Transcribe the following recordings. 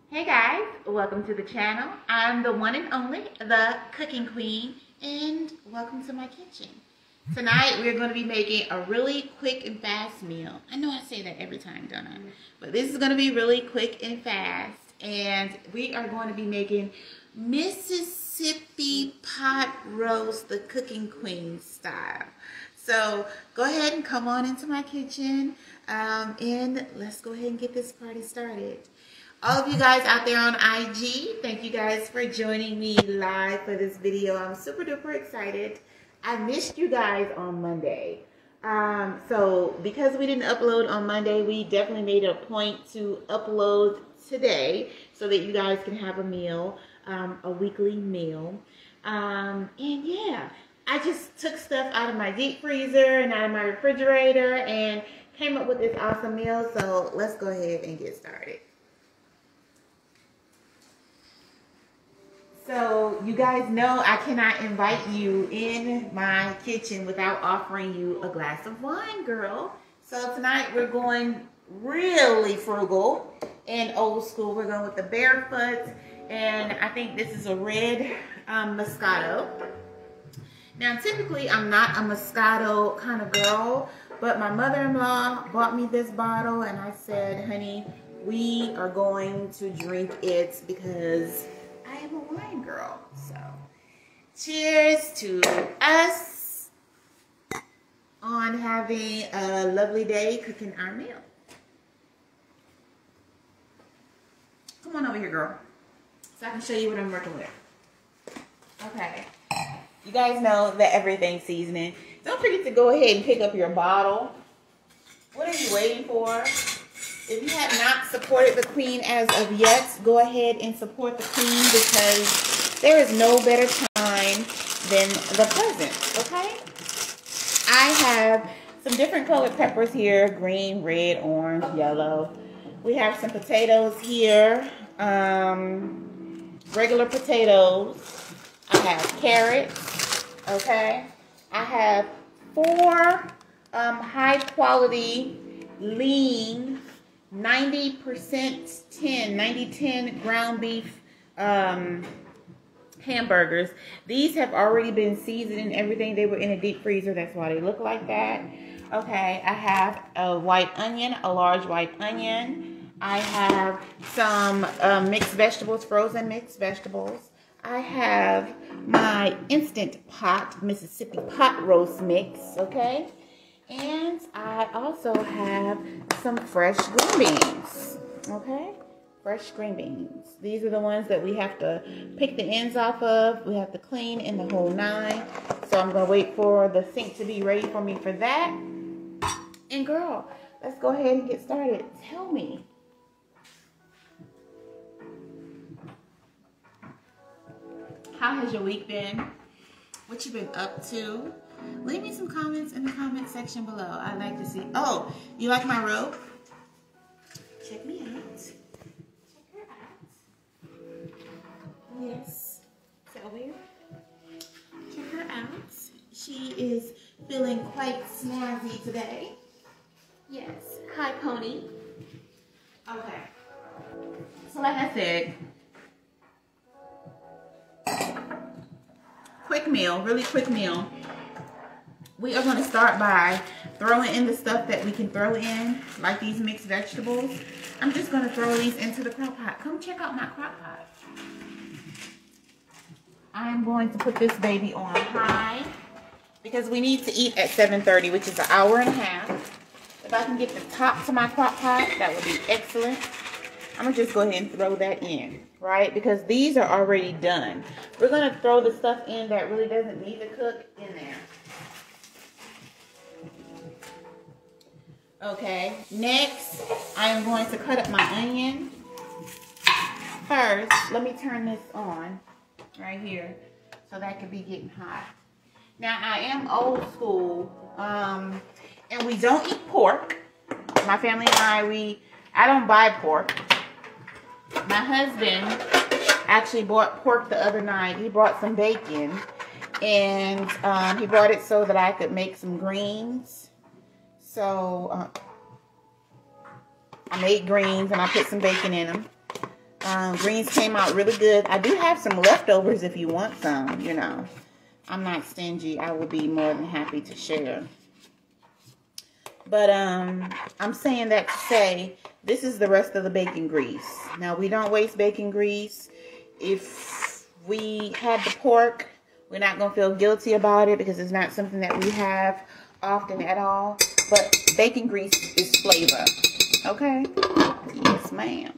Hey guys, welcome to the channel. I'm the one and only, the Cooking Queen, and welcome to my kitchen. Tonight we're going to be making a really quick and fast meal. I know I say that every time, don't I? But this is going to be really quick and fast, and we are going to be making Mississippi pot roast, the Cooking Queen style. So go ahead and come on into my kitchen, and let's go ahead and get this party started. All of you guys out there on IG, thank you guys for joining me live for this video. I'm super duper excited. I missed you guys on Monday. So because we didn't upload on Monday, we definitely made it a point to upload today so that you guys can have a meal, a weekly meal. And yeah, I just took stuff out of my deep freezer and out of my refrigerator and came up with this awesome meal. So let's go ahead and get started. So you guys know I cannot invite you in my kitchen without offering you a glass of wine, girl. So tonight we're going really frugal and old school. We're going with the Barefoot, and I think this is a red Moscato. Now typically I'm not a Moscato kind of girl, but my mother-in-law bought me this bottle and I said, honey, we are going to drink it because I am a wine girl. So cheers to us on having a lovely day cooking our meal. Come on over here, girl, so I can show you what I'm working with. Okay, you guys know the everything seasoning. Don't forget to go ahead and pick up your bottle. What are you waiting for? If you have not supported the Queen as of yet, go ahead and support the Queen because there is no better time than the present, okay? I have some different colored peppers here, green, red, orange, yellow. We have some potatoes here, regular potatoes. I have carrots, okay? I have 4 high quality, lean, 90% ground beef hamburgers. These have already been seasoned and everything. They were in a deep freezer. That's why they look like that. Okay, I have a white onion, a large white onion. I have some mixed vegetables, frozen mixed vegetables. I have my Instant Pot Mississippi pot roast mix, okay? And I also have some fresh green beans, okay? Fresh green beans. These are the ones that we have to pick the ends off of. We have to clean in the whole 9. So I'm going to wait for the sink to be ready for me for that. And girl, let's go ahead and get started. Tell me, how has your week been? What you been up to? Leave me some comments in the comment section below. I'd like to see. Oh, you like my robe? Check me out. Check her out. Yes. Sylvia. Check her out. She is feeling quite snazzy today. Yes. Hi, Pony. Okay. So like I said, quick meal, really quick meal. We are going to start by throwing in the stuff that we can throw in, like these mixed vegetables. I'm just going to throw these into the crock pot. Come check out my crock pot. I'm going to put this baby on high because we need to eat at 7:30, which is an hour and a half. If I can get the top to my crock pot, that would be excellent. I'm going to just go ahead and throw that in, right? Because these are already done. We're going to throw the stuff in that really doesn't need to cook in there. Okay, next, I am going to cut up my onion. First, let me turn this on right here so that could be getting hot. Now, I am old school, and we don't eat pork. My family and I don't buy pork. My husband actually bought pork the other night. He brought some bacon, and he brought it so that I could make some greens. So I made greens and I put some bacon in them. Greens came out really good. I do have some leftovers if you want some, you know. I'm not stingy. I will be more than happy to share. But I'm saying that to say this is the rest of the bacon grease. Now, we don't waste bacon grease. If we had the pork, we're not going to feel guilty about it because it's not something that we have often at all. But bacon grease is flavor. Okay? Yes, ma'am.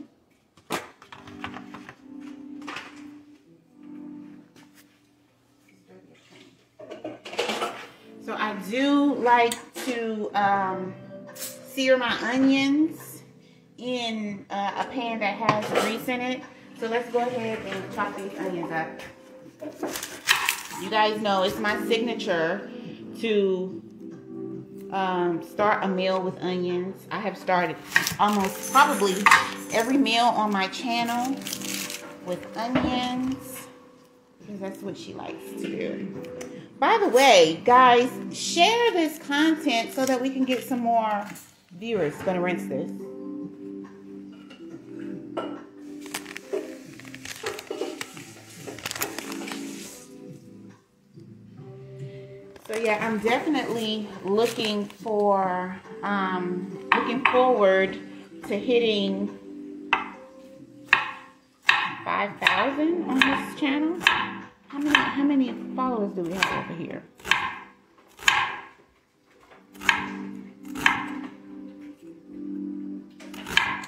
So I do like to sear my onions in a pan that has grease in it. So let's go ahead and chop these onions up. You guys know it's my signature to start a meal with onions. I have started almost probably every meal on my channel with onions because that's what she likes to do. By the way, guys, share this content so that we can get some more viewers. Gonna rinse this. So yeah, I'm definitely looking forward to hitting 5,000 on this channel. How many followers do we have over here?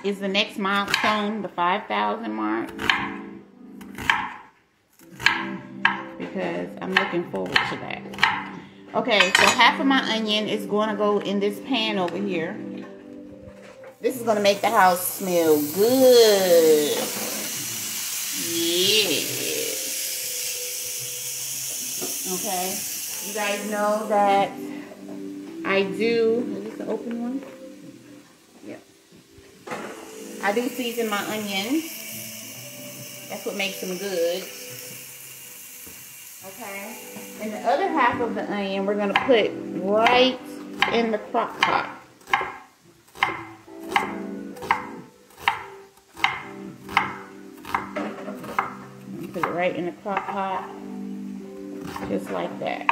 Is the next milestone the 5,000 mark? Because I'm looking forward to that. Okay, so half of my onion is going to go in this pan over here. This is going to make the house smell good. Yeah. Okay, you guys know that I do, is this the open one? Yep. I do season my onions. That's what makes them good. Okay, and the other half of the onion we're going to put right in the crock pot. Put it right in the crock pot. Just like that.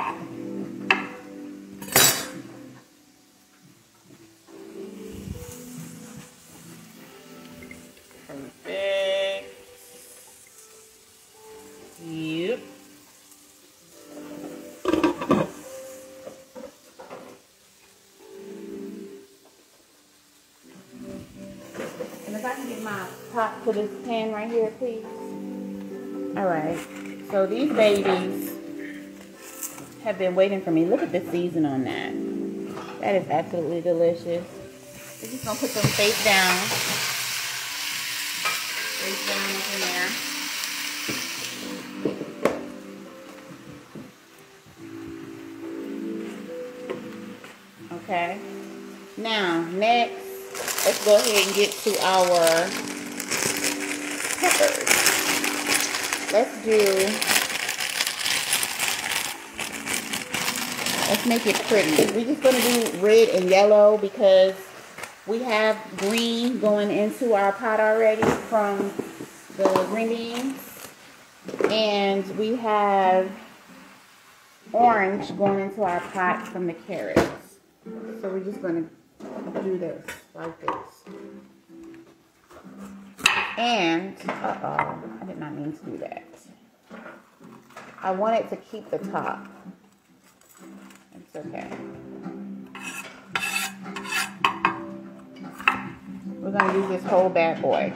Perfect. Yep. And if I can get my pot to this pan right here, please. Alright. So these babies have been waiting for me. Look at the season on that. That is absolutely delicious. We're just gonna put them face down. Face down up in there. Okay. Now, next, let's go ahead and get to our peppers. Let's make it pretty. We're just going to do red and yellow because we have green going into our pot already from the green beans. And we have orange going into our pot from the carrots. So we're just going to do this like this. And, I did not mean to do that. I wanted to keep the top. It's okay. We're going to use this whole bad boy.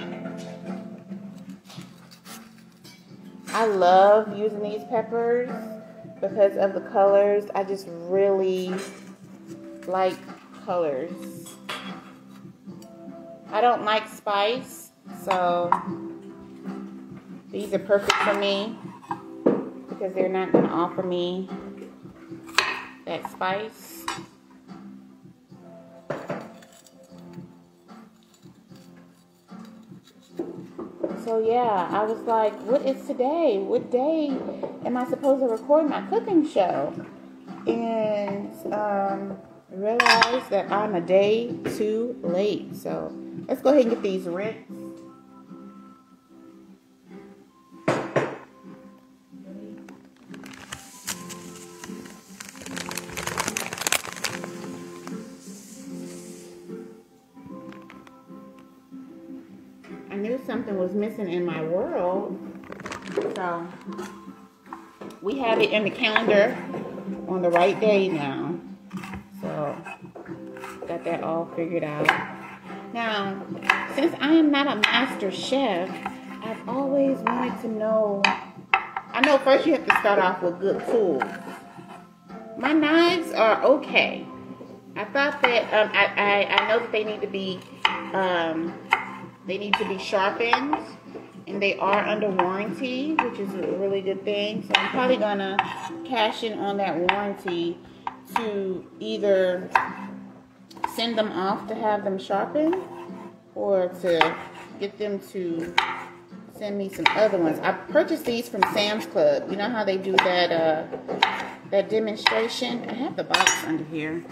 I love using these peppers because of the colors. I just really like colors. I don't like spice, so these are perfect for me because they're not going to offer me that spice. So yeah, I was like, what is today? What day am I supposed to record my cooking show? And realized that I'm a day too late. So let's go ahead and get these rinsed. I knew something was missing in my world. So we have it in the calendar on the right day now. So got that all figured out. Now, since I am not a master chef, I've always wanted to know. I know first you have to start off with good tools. My knives are okay. I thought that I know that they need to be sharpened, and they are under warranty, which is a really good thing. So I'm probably gonna cash in on that warranty to either send them off to have them sharpened, or to get them to send me some other ones. I purchased these from Sam's Club. You know how they do that demonstration? I have the box under here.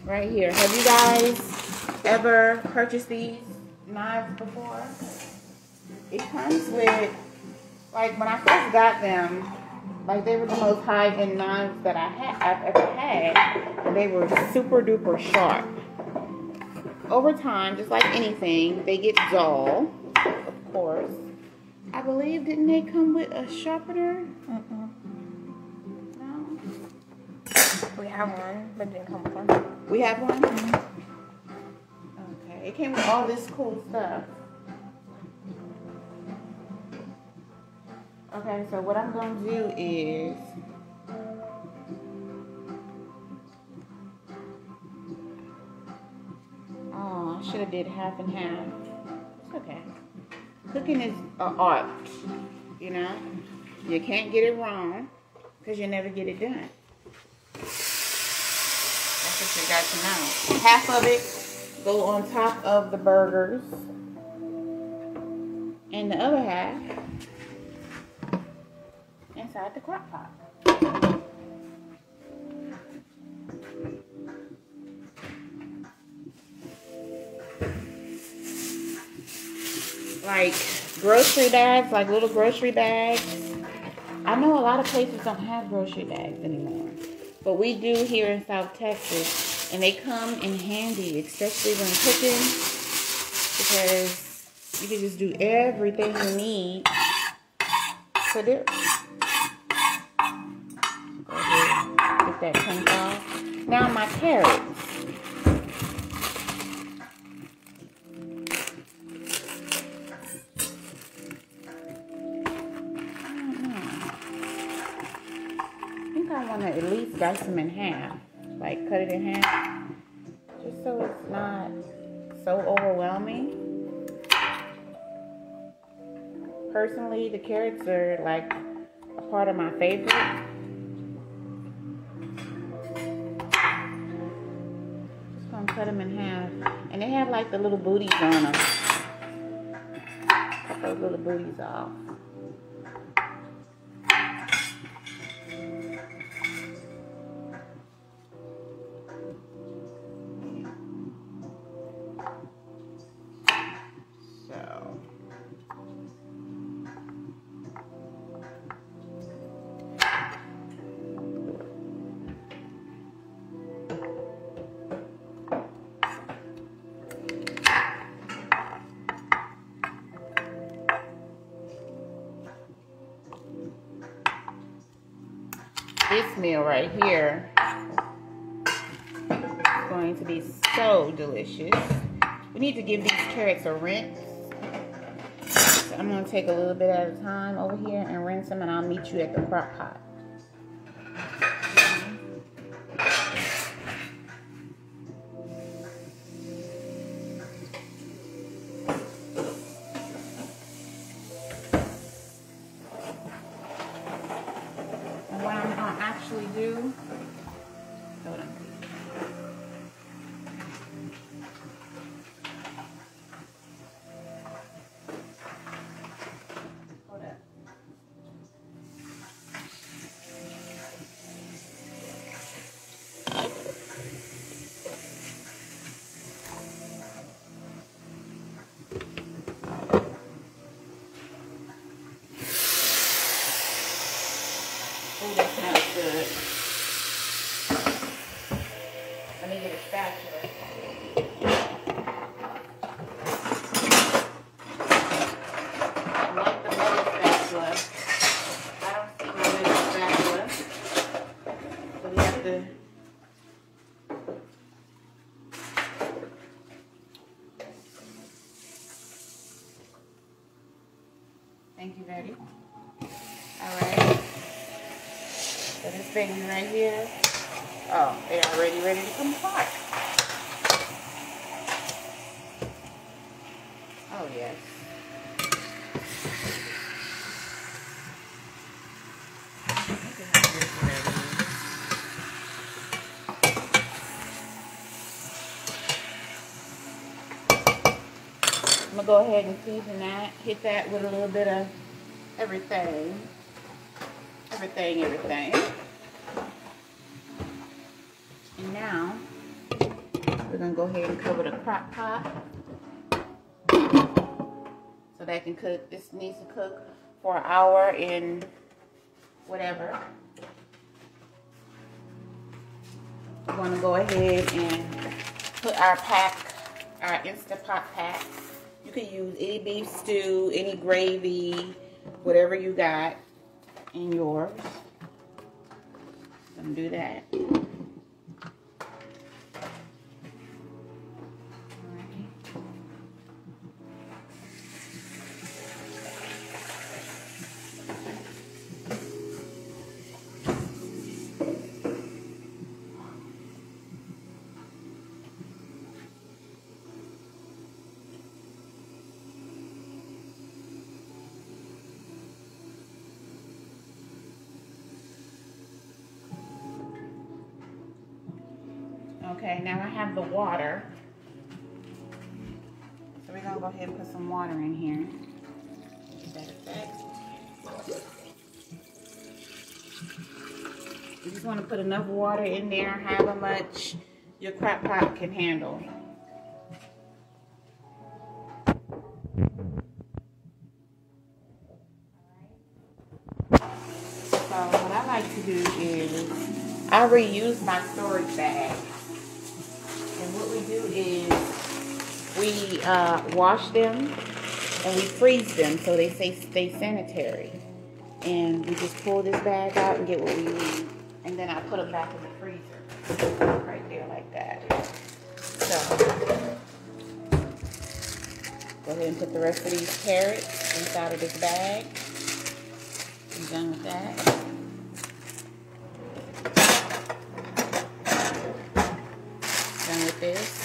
Right here. Have you guys ever purchased these knives before? It comes with, like, when I first got them, like, they were the most high-end knives that I've ever had, and they were super duper sharp. Over time, just like anything, they get dull, of course. I believe, didn't they come with a sharpener? No? We have one, but it didn't come with one. We have one? Okay, it came with all this cool stuff. Okay, so what I'm going to do is, oh, I should have did half and half. It's okay. Cooking is an art, you know? You can't get it wrong, because you never get it done. That's what you got to know. Half of it go on top of the burgers, and the other half inside the crock pot. Like grocery bags, like little grocery bags. I know a lot of places don't have grocery bags anymore, but we do here in South Texas, and they come in handy, especially when cooking, because you can just do everything you need to do. Go ahead, get that tank off. Now my carrots. I want to at least dice them in half, like cut it in half, just so it's not so overwhelming. Personally, the carrots are like a part of my favorite. Just gonna cut them in half, and they have like the little booties on them. Cut those little booties off. This meal right here is going to be so delicious. We need to give these carrots a rinse. So I'm going to take a little bit at a time over here and rinse them, and I'll meet you at the crock pot. Do. Hold on. Hold up. Thank you, Betty. All right. So this baby right here, oh, they're already ready to come apart. Oh, yes. I'm going to go ahead and season that. Hit that with a little bit of everything. Everything. And now, we're going to go ahead and cover the crock pot. So that can cook. This needs to cook for an hour in whatever. We're going to go ahead and put our Instant Pot pack. You can use any beef stew, any gravy, whatever you got in yours. I'm gonna do that. Okay, now I have the water. So we're gonna go ahead and put some water in here. You just want to put enough water in there, however much your crock pot can handle. So what I like to do is I reuse my storage bag. And what we do is we wash them and we freeze them so they stay sanitary. And we just pull this bag out and get what we need. And then I put them back in the freezer. Right there like that. So, go ahead and put the rest of these carrots inside of this bag. I'm done with that. Done with this.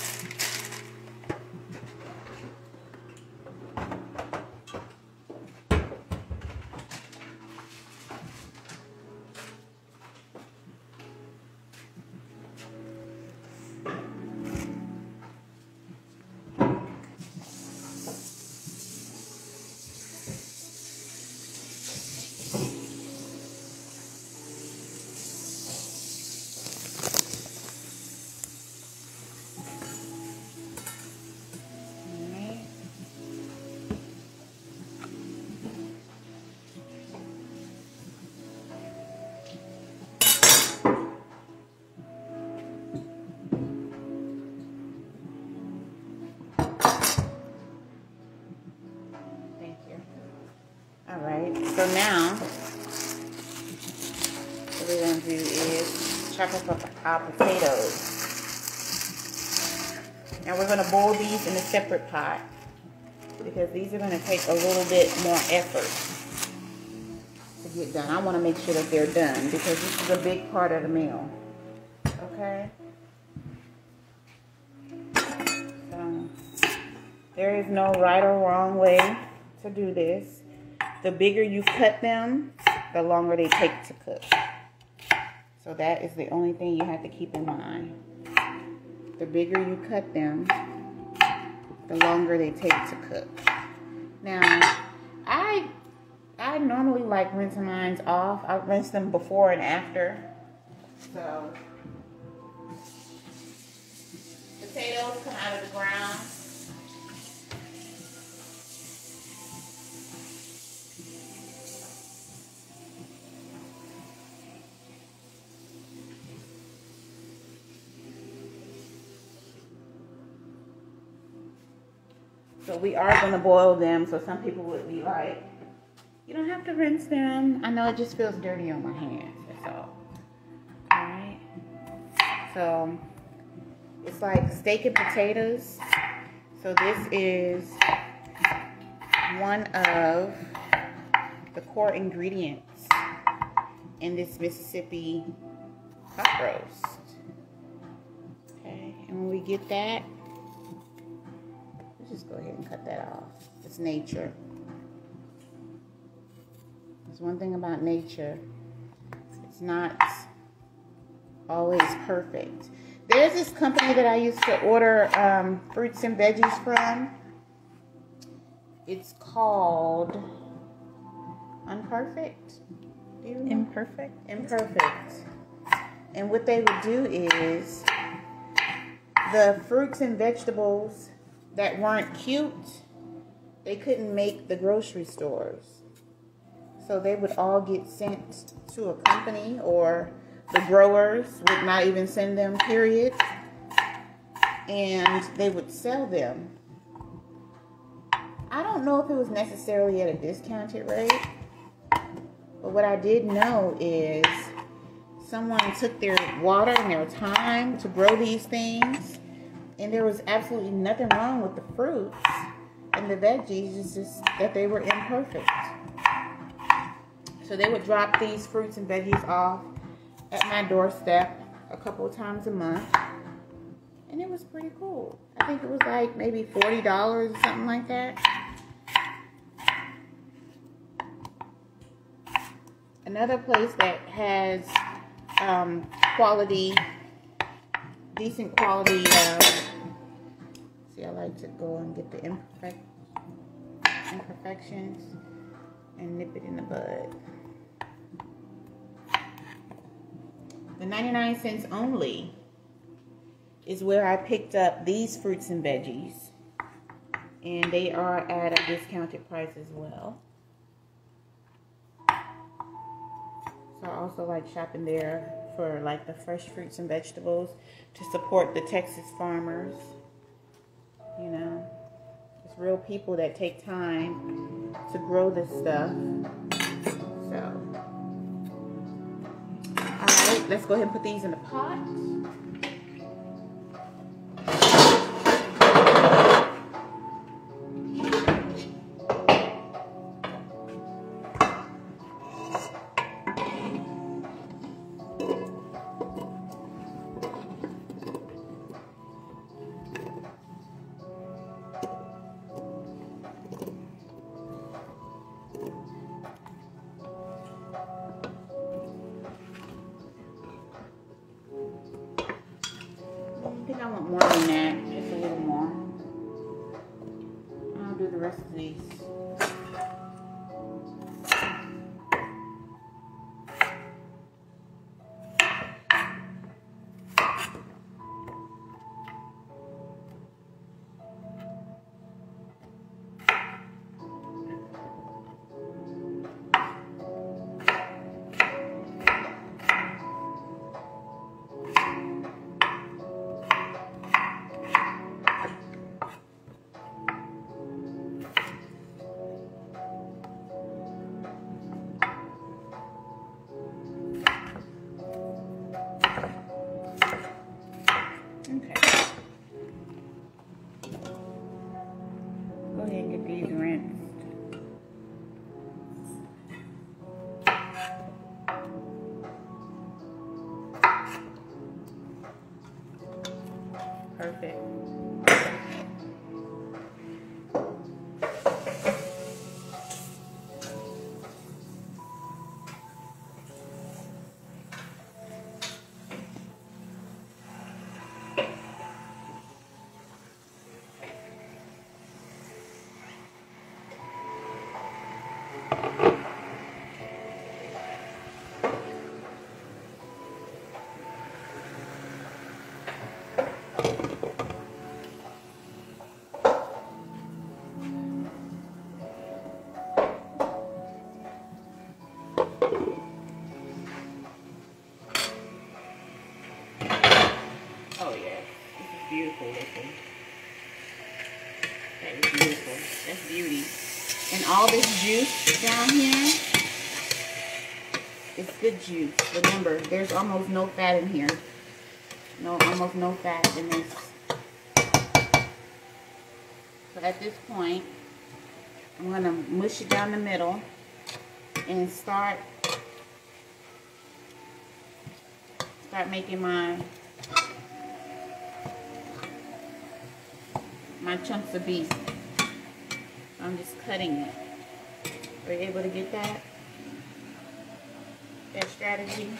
So now, what we're going to do is chop up our potatoes. Now we're going to boil these in a separate pot because these are going to take a little bit more effort to get done. I want to make sure that they're done because this is a big part of the meal. Okay? So, there is no right or wrong way to do this. The bigger you cut them, the longer they take to cook. So that is the only thing you have to keep in mind. The bigger you cut them, the longer they take to cook. Now, I normally like rinsing mine off. I rinse them before and after. So, potatoes come out of the ground. So we are going to boil them. So some people would be like, you don't have to rinse them. I know it just feels dirty on my hands. That's all. Alright. So it's like steak and potatoes. So this is one of the core ingredients in this Mississippi pot roast. Okay, and when we get that, let's just go ahead and cut that off. It's nature. There's one thing about nature. It's not always perfect. There's this company that I used to order fruits and veggies from. It's called Imperfect. Do you know? Imperfect. And what they would do is the fruits and vegetables that weren't cute, they couldn't make the grocery stores. So they would all get sent to a company, or the growers would not even send them, period. And they would sell them. I don't know if it was necessarily at a discounted rate, but what I did know is someone took their water and their time to grow these things, and there was absolutely nothing wrong with the fruits and the veggies. It's just that they were imperfect. So they would drop these fruits and veggies off at my doorstep a couple of times a month, and it was pretty cool. I think it was like maybe $40 or something like that. Another place that has decent quality. See, I like to go and get the imperfections and nip it in the bud. The 99 cents only is where I picked up these fruits and veggies, and they are at a discounted price as well. So I also like shopping there for like the fresh fruits and vegetables to support the Texas farmers. You know, it's real people that take time to grow this stuff. So, alright, let's go ahead and put these in the pot. I think I want more than that, just a little more. I'll do the rest of these. Perfect. Beautiful looking. That is beautiful. That's beauty. And all this juice down here, it's good juice. Remember, there's almost no fat in here. Almost no fat in this. So at this point, I'm gonna mush it down the middle. and start making my chunks of beef. I'm just cutting it. Are you able to get that strategy?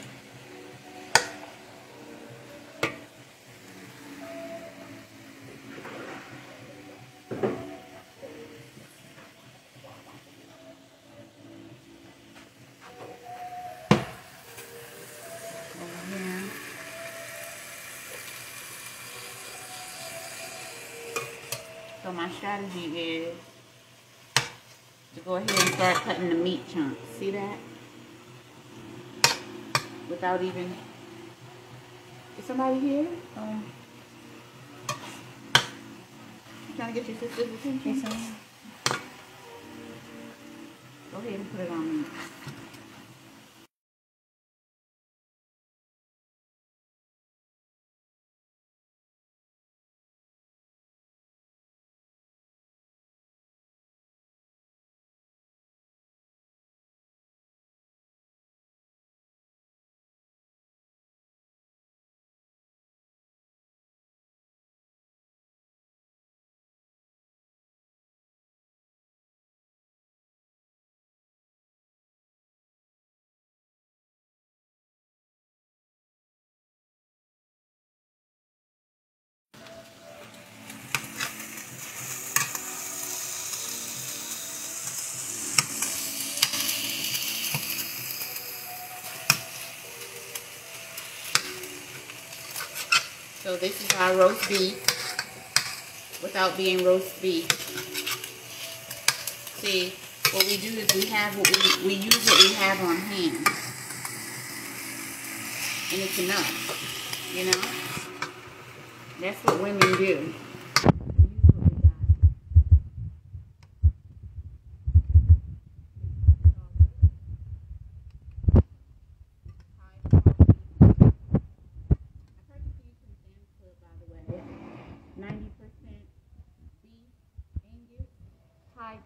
So my strategy is to go ahead and start cutting the meat chunks. See that? Without even... Is somebody here? Trying to get your sister's attention? Go ahead and put it on me. So this is our roast beef without being roast beef. See, what we do is we have what we use what we have on hand. And it's enough, you know? That's what women do.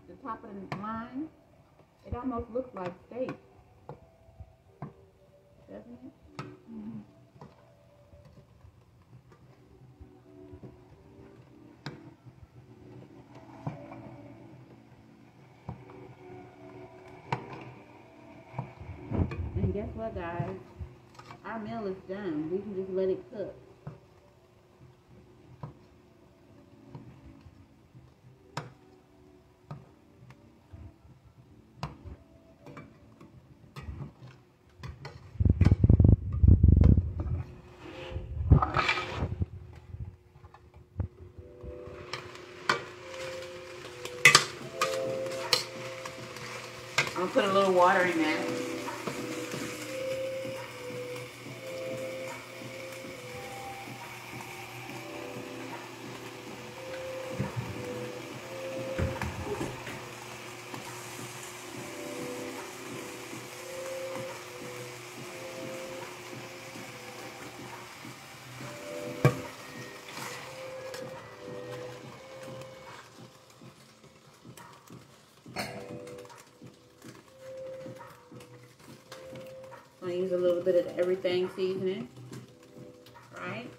The top of the line, it almost looks like steak, doesn't it? Mm-hmm. And guess what, guys? Our meal is done. We can just let it cook. I'm gonna put a little water in there. I'm going to use a little bit of the everything seasoning, right?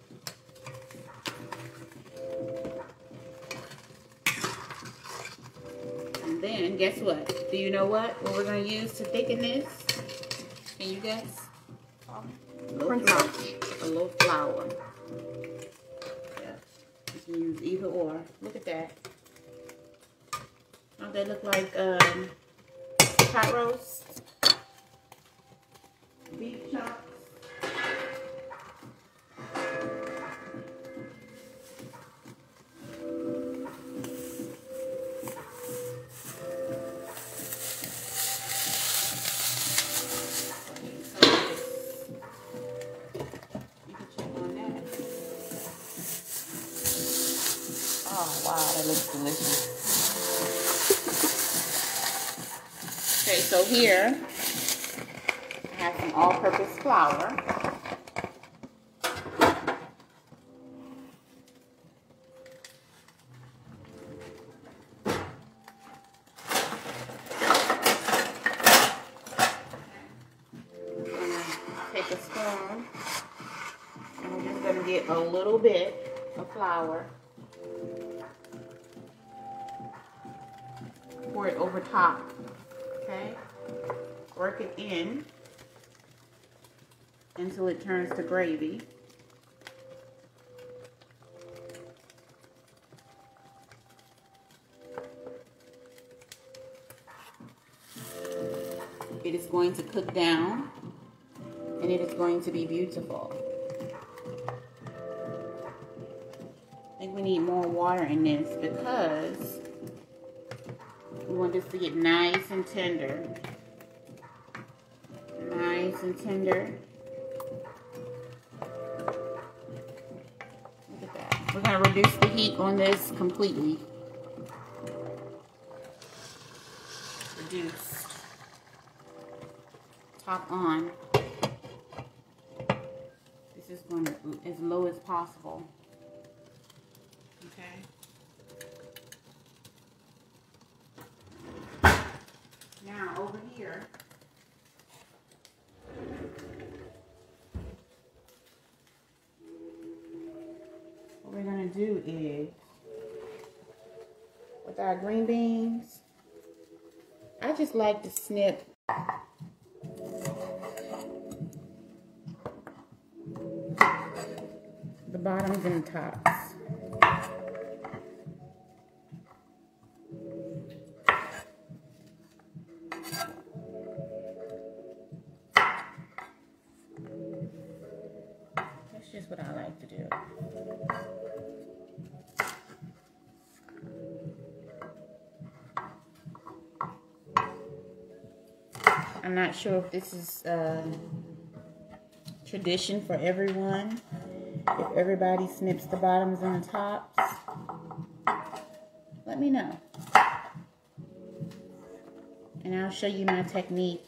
And then, guess what? Do you know what we're going to use to thicken this? Can you guess? A little flour. Yeah. You can use either or. Look at that. Don't they look like pot roast? Beef chunks. Oh wow, that looks delicious. Okay, so here I have some all-purpose flour. get a little bit of flour. Pour it over top, okay? Work it in until it turns to gravy. It is going to cook down, and it is going to be beautiful. I think we need more water in this because we want this to get nice and tender. Nice and tender. Look at that. We're going to reduce the heat on this completely. Reduced. Top on. This is going to as low as possible. Okay. Now over here, what we're going to do is, with our green beans, I just like to snip the bottoms and the tops. That's just what I like to do. I'm not sure if this is tradition for everyone. If everybody snips the bottoms and the tops, let me know. And I'll show you my technique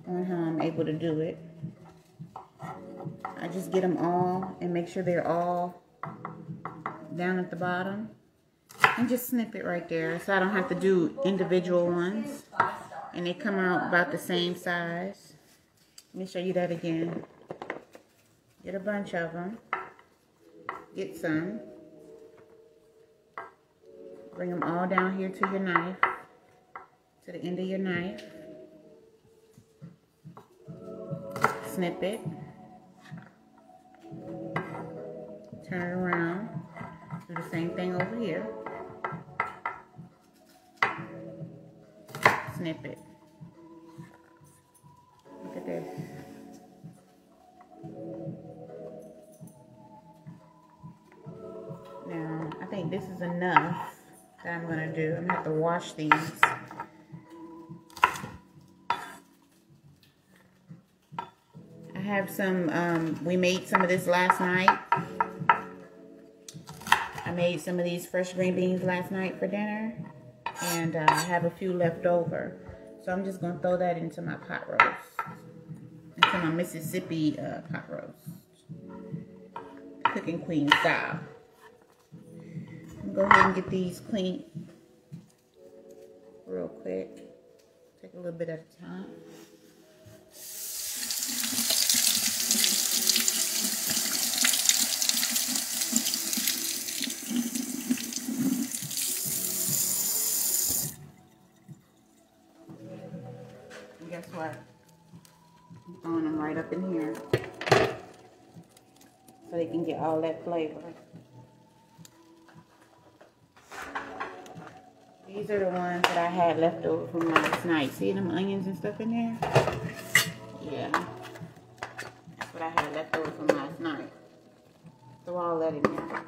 on how I'm able to do it. I just get them all and make sure they're all down at the bottom. And just snip it right there so I don't have to do individual ones. And they come out about the same size. Let me show you that again. Get a bunch of them. Get some. Bring them all down here to your knife. To the end of your knife. Snip it. Turn it around. Do the same thing over here. Snip it. Look at this. Now, I think this is enough that I'm going to do. I'm going to have to wash these. I have some, we made some of this last night. I made some of these fresh green beans last night for dinner. And I have a few left over. So I'm just going to throw that into my pot roast. Into my Mississippi pot roast. Cooking Queen style. I'm going to go ahead and get these clean real quick. Take a little bit at a time. Guess what? I'm throwing them right up in here so they can get all that flavor. These are the ones that I had left over from last night. See them onions and stuff in there? Yeah. That's what I had left over from last night. Throw all that in there.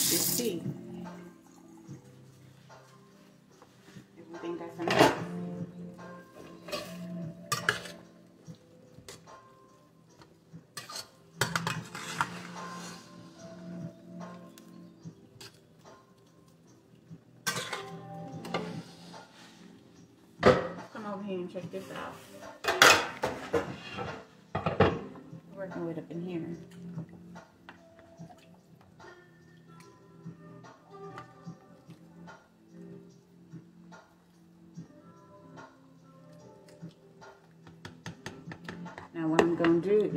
See. If we think that's enough. here and check this out. Working with up in here. Now what I'm going to do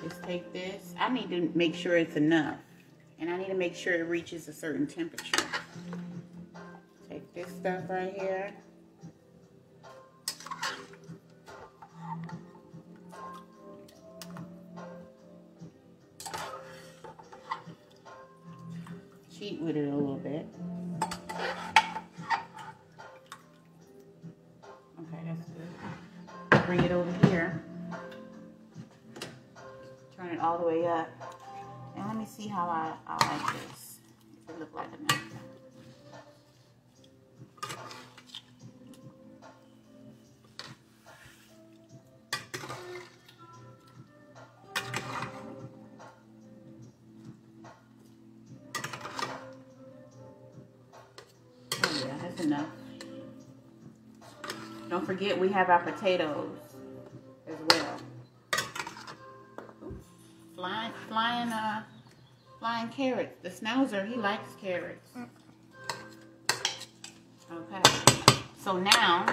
is take this. I need to make sure it's enough, and I need to make sure it reaches a certain temperature. Take this stuff right here. Cheat with it a little bit. Okay, that's good. Bring it over here. Turn it all the way up. And let me see how I like this. If it look like enough. Oh yeah, that's enough. Don't forget we have our potatoes as well. Flying carrots. The Schnauzer, he likes carrots. Okay. So now,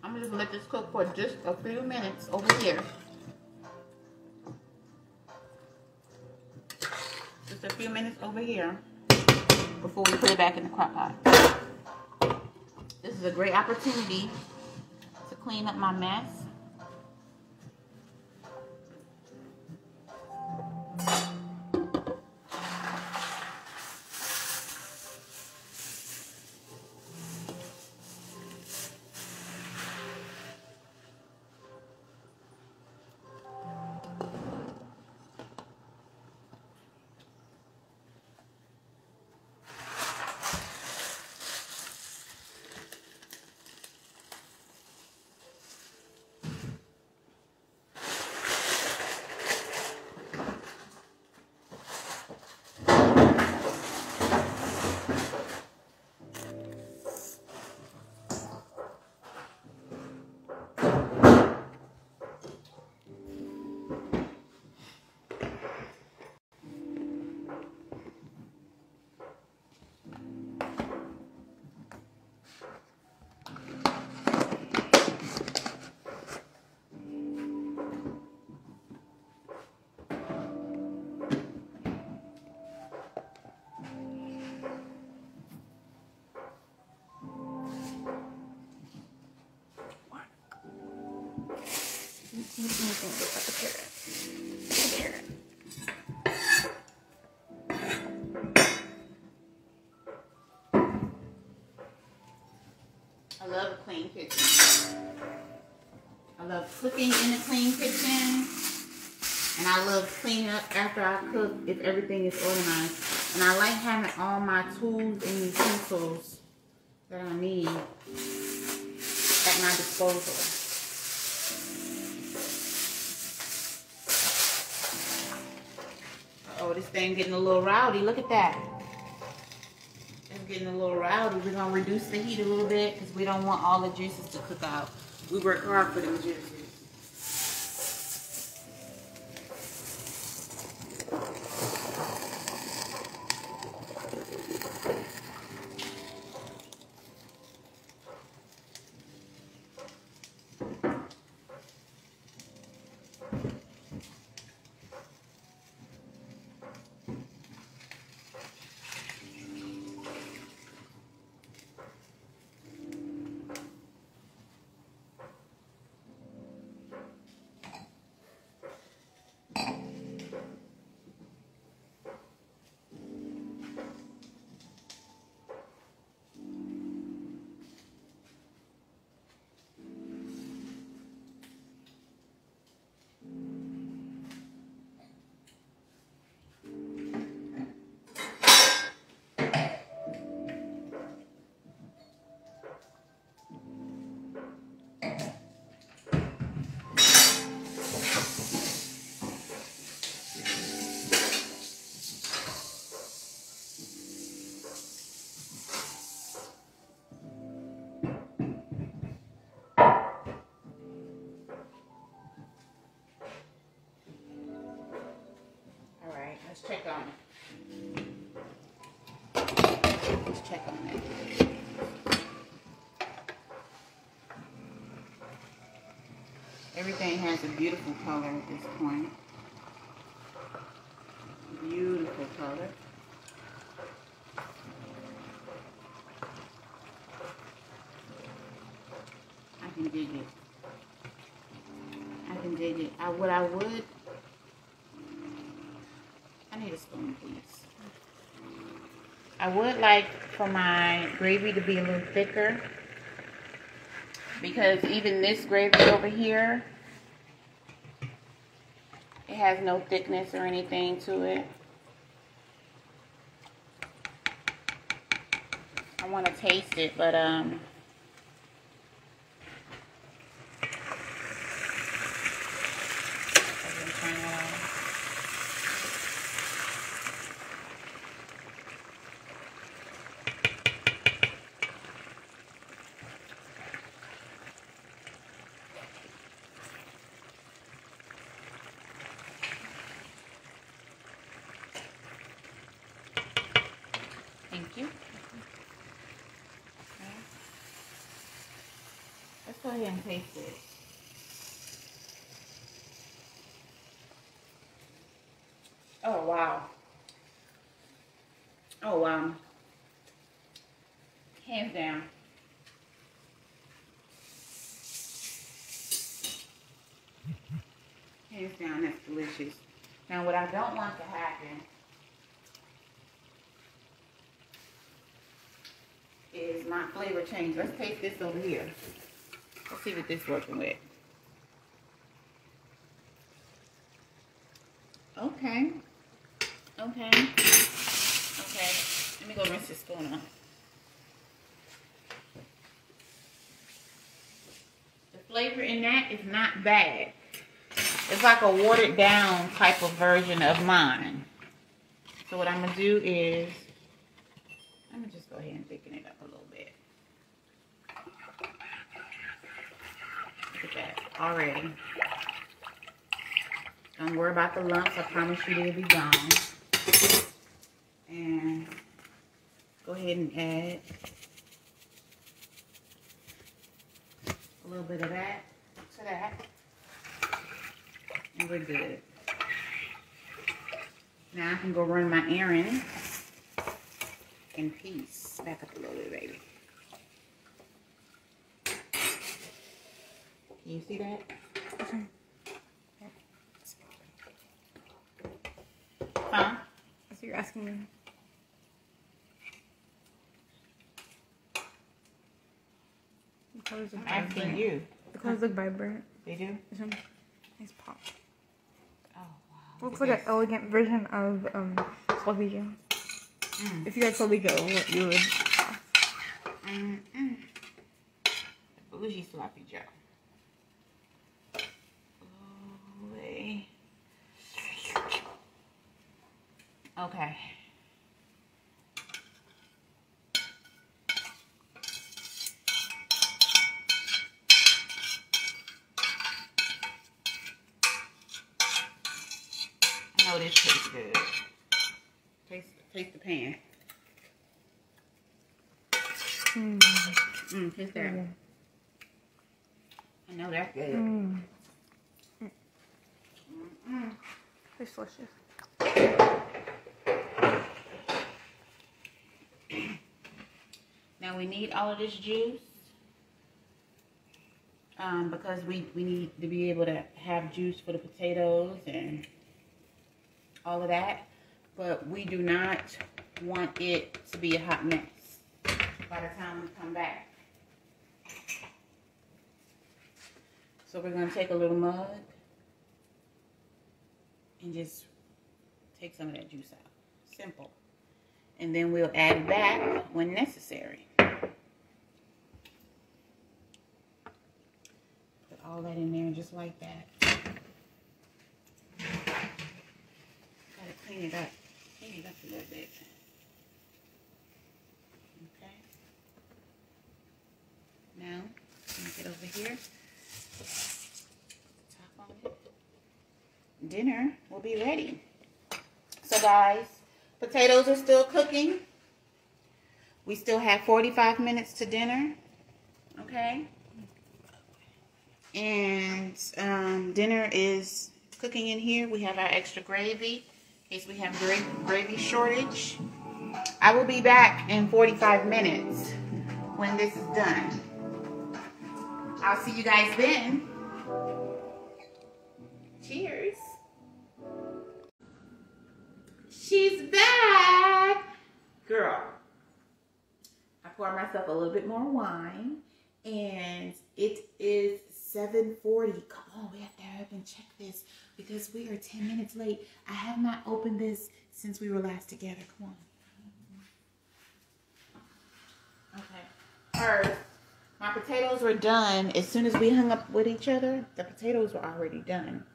I'm gonna just let this cook for just a few minutes over here. Just a few minutes over here before we put it back in the crock pot. This is a great opportunity to clean up my mess. I love a clean kitchen. I love cooking in a clean kitchen. And I love cleaning up after I cook if everything is organized. And I like having all my tools and utensils that I need at my disposal. Oh, this thing getting a little rowdy. Look at that. It's getting a little rowdy. We're going to reduce the heat a little bit because we don't want all the juices to cook out. We work hard for them juices. check on it. Everything has a beautiful color at this point. Beautiful color. I can dig it. I can dig it. I need a spoon, please. I would like for my gravy to be a little thicker, because even this gravy over here, it has no thickness or anything to it. I want to taste it, but thank you. Okay. Let's go ahead and taste it. Oh, wow. Oh, wow. Hands down. Hands down, that's delicious. Now, what I don't want to happen is my flavor change. Let's taste this over here. Let's see what this is working with. Okay. Okay. Okay. Let me go rinse this spoon off. The flavor in that is not bad. It's like a watered down type of version of mine. So what I'm going to do is, I'm going to just go ahead and thicken it up a little bit. Look at that already. Don't worry about the lumps. I promise you they'll be gone. And go ahead and add a little bit of that to that. And we're good. Now I can go run my errand in peace. Back up a little bit, baby. Can you see that? Okay. Huh? So you're asking me. The colors look I'm asking vibrant. you. The colors look vibrant. They do? There's some nice pop. Oh, wow. Looks like an elegant version of sloppy Joe. If you had sloppy Joe, what you would. Bougie sloppy Joe. Holy. Okay. I know this tastes good. Taste the pan. Taste that. I know that's good. It's delicious. Now we need all of this juice because we need to be able to have juice for the potatoes and all of that, but we do not want it to be a hot mess by the time we come back. So we're going to take a little mug and just take some of that juice out. Simple. And then we'll add it back when necessary. Put all that in there just like that. Gotta clean it up. Clean it up a little bit. Okay. Now, get over here. Top on it. Dinner will be ready. So guys, potatoes are still cooking. We still have 45 minutes to dinner. Okay. And dinner is cooking in here. We have our extra gravy in case we have gravy shortage. I will be back in 45 minutes when this is done. I'll see you guys then. Cheers. She's back. Girl, I poured myself a little bit more wine and it is 7:40. Come on, we have to hurry up and check this because we are 10 minutes late. I have not opened this since we were last together. Come on. Okay. First, my potatoes were done. As soon as we hung up with each other, the potatoes were already done.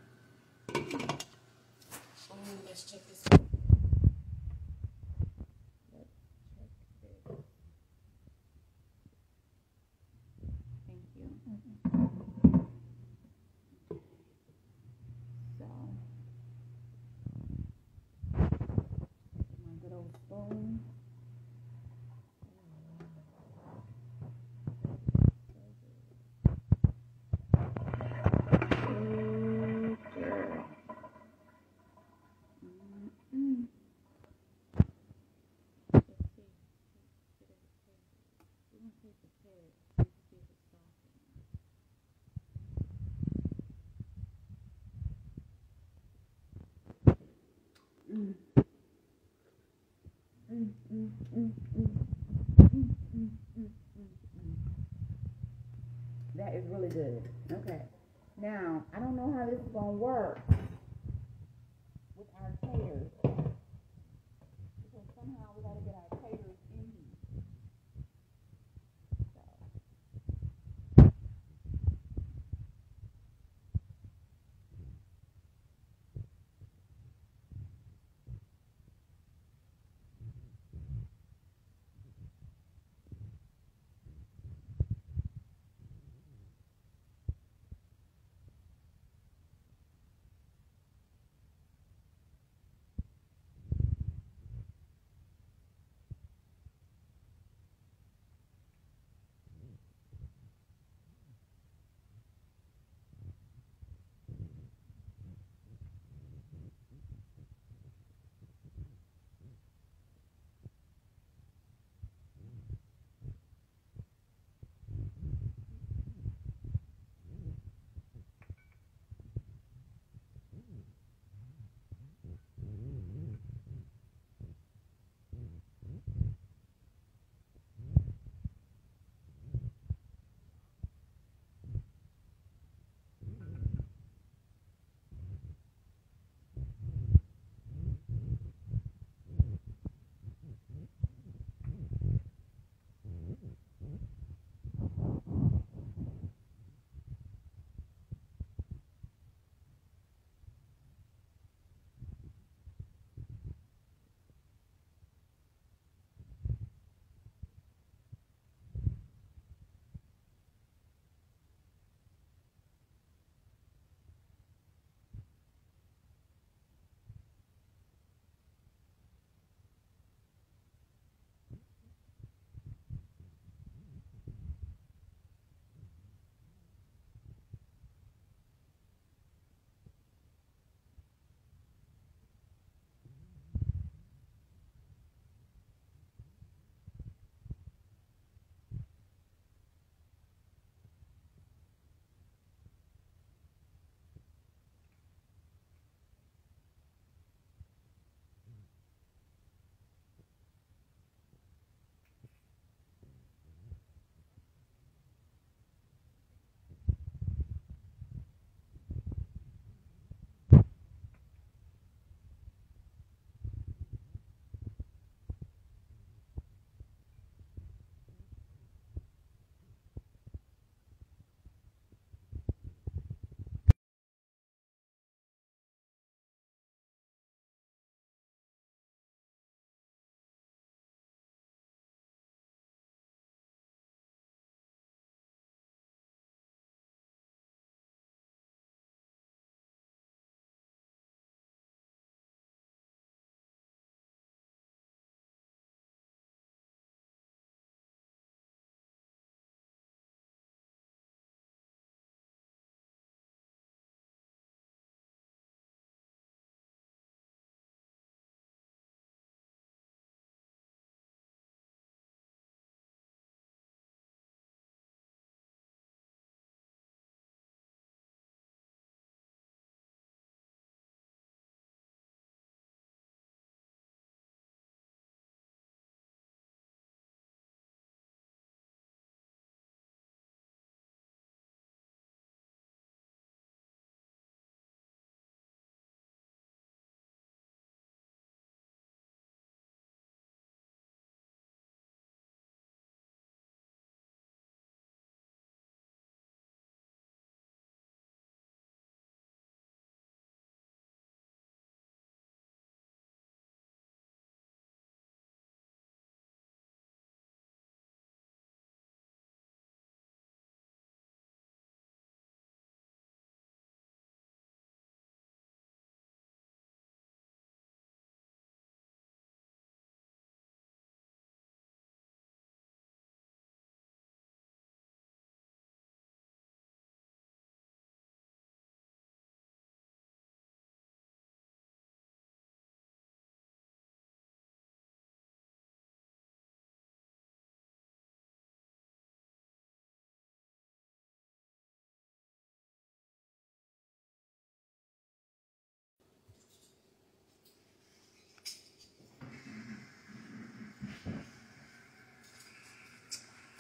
Oh, let's check this out. Thank you. So, my good old spoon. That is really good. Okay. Now, I don't know how this is going to work with our taters. Because somehow we got to get our taters in here.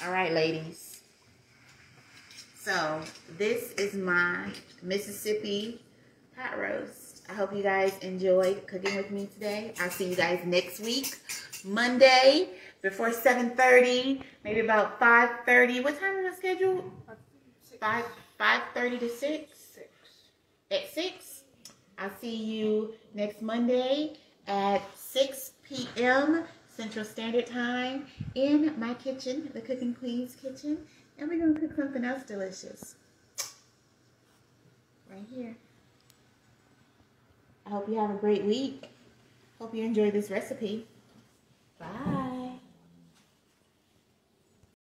All right, ladies. So this is my Mississippi pot roast. I hope you guys enjoyed cooking with me today. I'll see you guys next week, Monday, before 7:30, maybe about 5:30. What time is my schedule? 5:30 to 6? At 6? I'll see you next Monday at 6 p.m. Central Standard Time in my kitchen, the Cooking Queen's kitchen. And we're going to cook something else delicious. Right here. I hope you have a great week. Hope you enjoy this recipe. Bye.